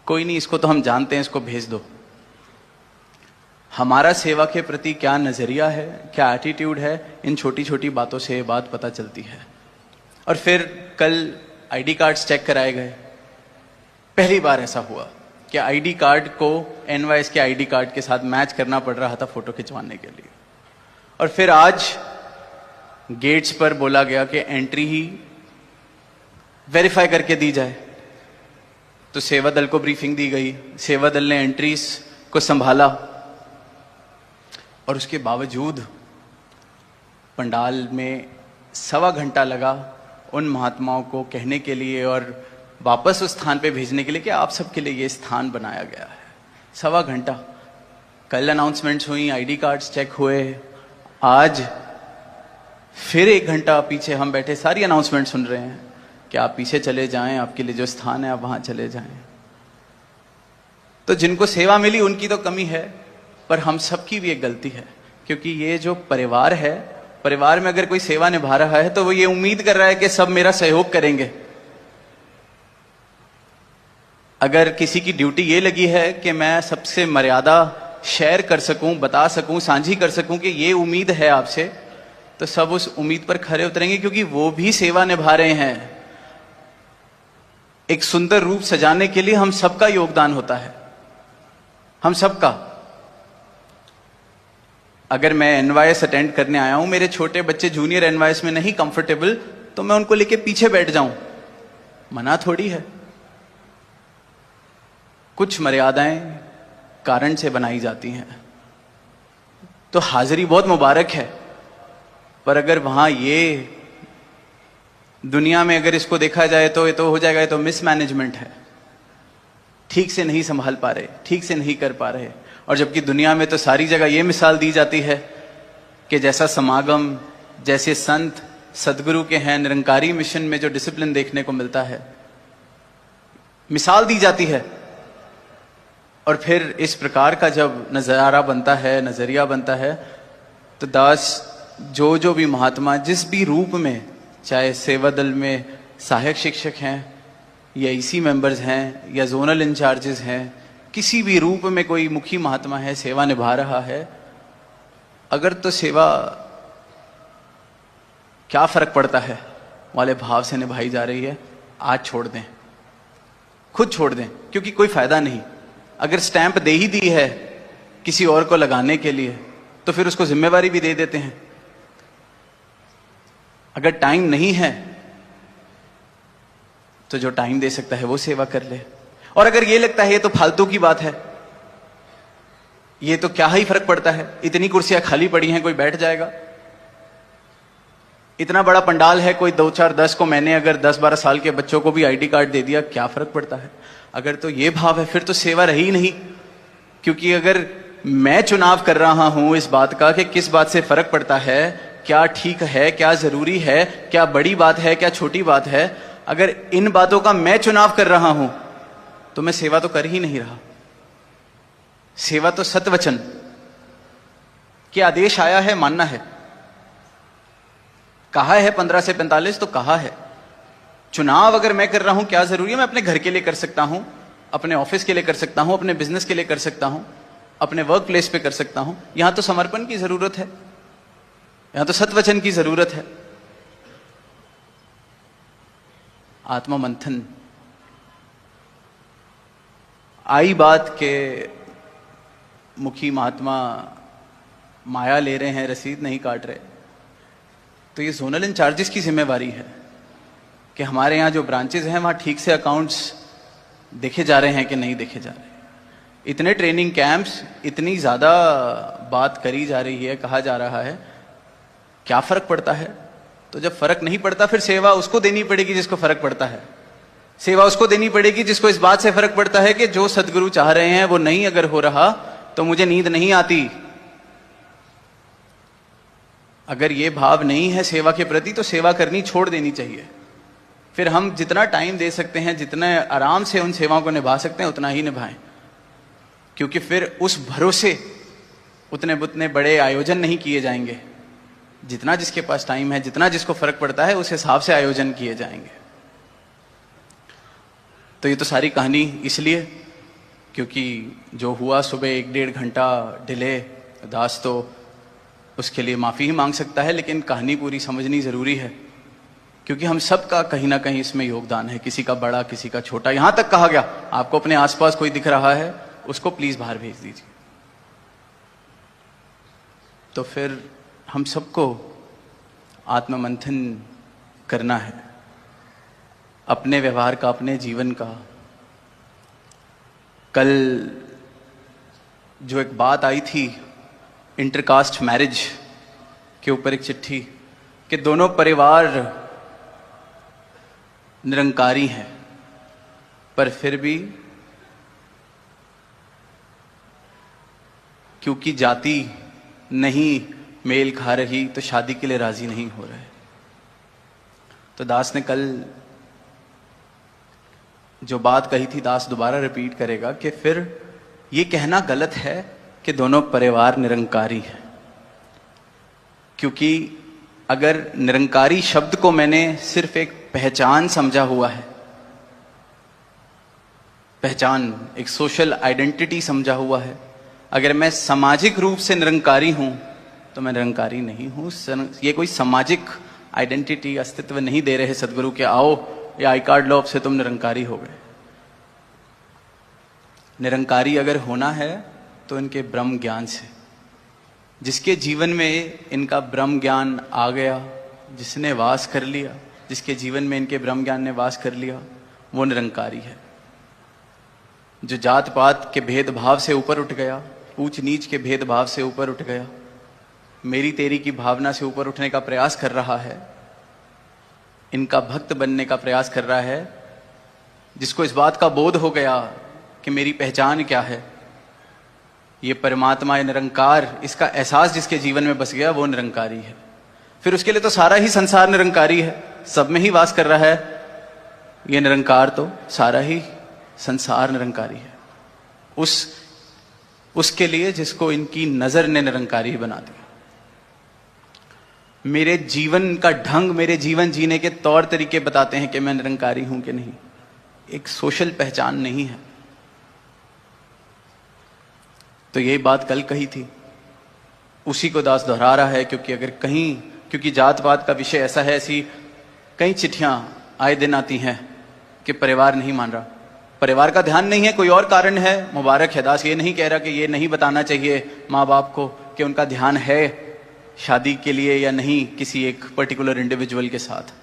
कोई नहीं, इसको तो हम जानते हैं, इसको भेज दो। हमारा सेवा के प्रति क्या नजरिया है, क्या एटीट्यूड है, इन छोटी छोटी बातों से ये बात पता चलती है। और फिर कल आईडी कार्ड्स चेक कराए गए। पहली बार ऐसा हुआ कि आईडी कार्ड को एनवाईएस के आईडी कार्ड के साथ मैच करना पड़ रहा था फोटो खिंचवाने के लिए। और फिर आज गेट्स पर बोला गया कि एंट्री ही वेरीफाई करके दी जाए, तो सेवा दल को ब्रीफिंग दी गई, सेवा दल ने एंट्रीज को संभाला, और उसके बावजूद पंडाल में 1.25 घंटा लगा उन महात्माओं को कहने के लिए और वापस उस स्थान पे भेजने के लिए कि आप सबके लिए ये स्थान बनाया गया है। 1.25 घंटा। कल अनाउंसमेंट्स हुई, आईडी कार्ड्स चेक हुए, आज फिर 1 घंटा पीछे हम बैठे सारी अनाउंसमेंट सुन रहे हैं कि आप पीछे चले जाएं, आपके लिए जो स्थान है आप वहां चले जाएं। तो जिनको सेवा मिली उनकी तो कमी है, पर हम सबकी भी एक गलती है, क्योंकि ये जो परिवार है, परिवार में अगर कोई सेवा निभा रहा है तो वो ये उम्मीद कर रहा है कि सब मेरा सहयोग करेंगे। अगर किसी की ड्यूटी ये लगी है कि मैं सबसे मर्यादा शेयर कर सकूं, बता सकूं, साझी कर सकूं कि ये उम्मीद है आपसे, तो सब उस उम्मीद पर खरे उतरेंगे, क्योंकि वो भी सेवा निभा रहे हैं। एक सुंदर रूप सजाने के लिए हम सबका योगदान होता है, हम सबका। अगर मैं एनवाईएस अटेंड करने आया हूं, मेरे छोटे बच्चे जूनियर एनवाईएस में नहीं कंफर्टेबल, तो मैं उनको लेके पीछे बैठ जाऊं, मना थोड़ी है। कुछ मर्यादाएं कारण से बनाई जाती हैं। तो हाजिरी बहुत मुबारक है, पर अगर वहां ये दुनिया में अगर इसको देखा जाए तो ये तो हो जाएगा, ये तो मिसमैनेजमेंट है, ठीक से नहीं संभाल पा रहे, ठीक से नहीं कर पा रहे। और जबकि दुनिया में तो सारी जगह ये मिसाल दी जाती है कि जैसा समागम, जैसे संत सदगुरु के हैं, निरंकारी मिशन में जो डिसिप्लिन देखने को मिलता है, मिसाल दी जाती है। और फिर इस प्रकार का जब नजारा बनता है, नजरिया बनता है, तो दास जो भी महात्मा जिस भी रूप में, चाहे सेवा दल में सहायक शिक्षक हैं या ईसी मेंबर्स हैं या जोनल इंचार्जेस हैं, किसी भी रूप में कोई मुखी महात्मा है, सेवा निभा रहा है, अगर तो सेवा क्या फर्क पड़ता है वाले भाव से निभाई जा रही है, आज छोड़ दें, खुद छोड़ दें, क्योंकि कोई फायदा नहीं। अगर स्टैंप दे ही दी है किसी और को लगाने के लिए, तो फिर उसको जिम्मेवारी भी दे देते हैं। अगर टाइम नहीं है तो जो टाइम दे सकता है वो सेवा कर ले। और अगर ये लगता है ये तो फालतू की बात है, ये तो क्या ही फर्क पड़ता है, इतनी कुर्सियां खाली पड़ी हैं, कोई बैठ जाएगा, इतना बड़ा पंडाल है, कोई 2, 4, 10 को मैंने अगर 10-12 साल के बच्चों को भी आईडी कार्ड दे दिया, क्या फर्क पड़ता है। अगर तो ये भाव है, फिर तो सेवा रही नहीं। क्योंकि अगर मैं चुनाव कर रहा हूं इस बात का कि किस बात से फर्क पड़ता है, क्या ठीक है, क्या जरूरी है, क्या बड़ी बात है, क्या छोटी बात है, अगर इन बातों का मैं चुनाव कर रहा हूं, तो मैं सेवा तो कर ही नहीं रहा। सेवा तो सतवचन के आदेश आया है, मानना है। कहा है 15 से 45, तो कहा है। चुनाव अगर मैं कर रहा हूं, क्या जरूरी है, मैं अपने घर के लिए कर सकता हूं, अपने ऑफिस के लिए कर सकता हूं, अपने बिजनेस के लिए कर सकता हूं, अपने वर्क प्लेस पे कर सकता हूं। यहां तो समर्पण की जरूरत है, यहां तो सतवचन की जरूरत है। आत्मा मंथन। आई बात के मुखी महात्मा माया ले रहे हैं, रसीद नहीं काट रहे, तो ये जोनल इंचार्जेस की जिम्मेवारी है कि हमारे यहाँ जो ब्रांचेस हैं वहाँ ठीक से अकाउंट्स देखे जा रहे हैं कि नहीं देखे जा रहे। इतने ट्रेनिंग कैंप्स, इतनी ज़्यादा बात करी जा रही है, कहा जा रहा है, क्या फ़र्क पड़ता है। तो जब फ़र्क नहीं पड़ता, फिर सेवा उसको देनी पड़ेगी जिसको फ़र्क पड़ता है। सेवा उसको देनी पड़ेगी जिसको इस बात से फ़र्क पड़ता है कि जो सदगुरु चाह रहे हैं वो नहीं अगर हो रहा तो मुझे नींद नहीं आती। अगर ये भाव नहीं है सेवा के प्रति, तो सेवा करनी छोड़ देनी चाहिए। फिर हम जितना टाइम दे सकते हैं, जितने आराम से उन सेवाओं को निभा सकते हैं, उतना ही निभाएं। क्योंकि फिर उस भरोसे उतने बड़े आयोजन नहीं किए जाएंगे। जितना जिसके पास टाइम है, जितना जिसको फर्क पड़ता है, उस हिसाब से आयोजन किए जाएंगे। तो ये तो सारी कहानी इसलिए क्योंकि जो हुआ सुबह 1-1.5 घंटा डिले, दास तो उसके लिए माफ़ी ही मांग सकता है, लेकिन कहानी पूरी समझनी ज़रूरी है क्योंकि हम सब का कहीं ना कहीं इसमें योगदान है, किसी का बड़ा किसी का छोटा। यहां तक कहा गया आपको अपने आसपास कोई दिख रहा है उसको प्लीज बाहर भेज दीजिए। तो फिर हम सबको आत्ममंथन करना है अपने व्यवहार का, अपने जीवन का। कल जो एक बात आई थी इंटरकास्ट मैरिज के ऊपर, एक चिट्ठी कि दोनों परिवार निरंकारी हैं, पर फिर भी क्योंकि जाति नहीं मेल खा रही तो शादी के लिए राजी नहीं हो रहे। तो दास ने कल जो बात कही थी, दास दोबारा रिपीट करेगा कि फिर ये कहना गलत है कि दोनों परिवार निरंकारी हैं, क्योंकि अगर निरंकारी शब्द को मैंने सिर्फ एक पहचान समझा हुआ है, पहचान एक सोशल आइडेंटिटी समझा हुआ है, अगर मैं सामाजिक रूप से निरंकारी हूं तो मैं निरंकारी नहीं हूं। ये कोई सामाजिक आइडेंटिटी अस्तित्व नहीं दे रहे सदगुरु के आओ या आई कार्ड लो, अब से तुम निरंकारी हो गए। निरंकारी अगर होना है तो इनके ब्रह्म ज्ञान से, जिसके जीवन में इनका ब्रह्म ज्ञान आ गया, जिसने वास कर लिया, जिसके जीवन में इनके ब्रह्म ज्ञान ने वास कर लिया, वो निरंकारी है। जो जात पात के भेदभाव से ऊपर उठ गया, ऊंच नीच के भेदभाव से ऊपर उठ गया, मेरी तेरी की भावना से ऊपर उठने का प्रयास कर रहा है, इनका भक्त बनने का प्रयास कर रहा है, जिसको इस बात का बोध हो गया कि मेरी पहचान क्या है, ये परमात्मा है निरंकार, इसका एहसास जिसके जीवन में बस गया वो निरंकारी है। फिर उसके लिए तो सारा ही संसार निरंकारी है, सब में ही वास कर रहा है ये निरंकार, तो सारा ही संसार निरंकारी है उसके लिए जिसको इनकी नजर ने निरंकारी बना दिया। मेरे जीवन का ढंग, मेरे जीवन जीने के तौर तरीके बताते हैं कि मैं निरंकारी हूं कि नहीं, एक सोशल पहचान नहीं है। तो यही बात कल कही थी, उसी को दास दोहरा रहा है, क्योंकि अगर कहीं, क्योंकि जात पात का विषय ऐसा है, ऐसी कई चिट्ठियां आए दिन आती हैं कि परिवार नहीं मान रहा, परिवार का ध्यान नहीं है, कोई और कारण है। मुबारक है, दास ये नहीं कह रहा कि ये नहीं बताना चाहिए माँ बाप को कि उनका ध्यान है शादी के लिए या नहीं किसी एक पर्टिकुलर इंडिविजुअल के साथ,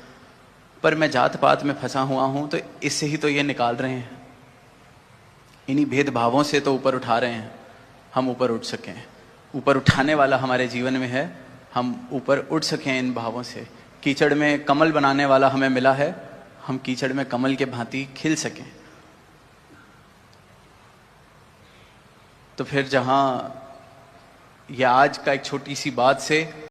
पर मैं जात पात में फंसा हुआ हूं तो इससे ही तो ये निकाल रहे हैं, इन्हीं भेदभावों से तो ऊपर उठा रहे हैं, हम ऊपर उठ सकें। ऊपर उठाने वाला हमारे जीवन में है, हम ऊपर उठ सकें इन भावों से। कीचड़ में कमल बनाने वाला हमें मिला है, हम कीचड़ में कमल के भांति खिल सकें। तो फिर जहां यह आज का एक छोटी सी बात से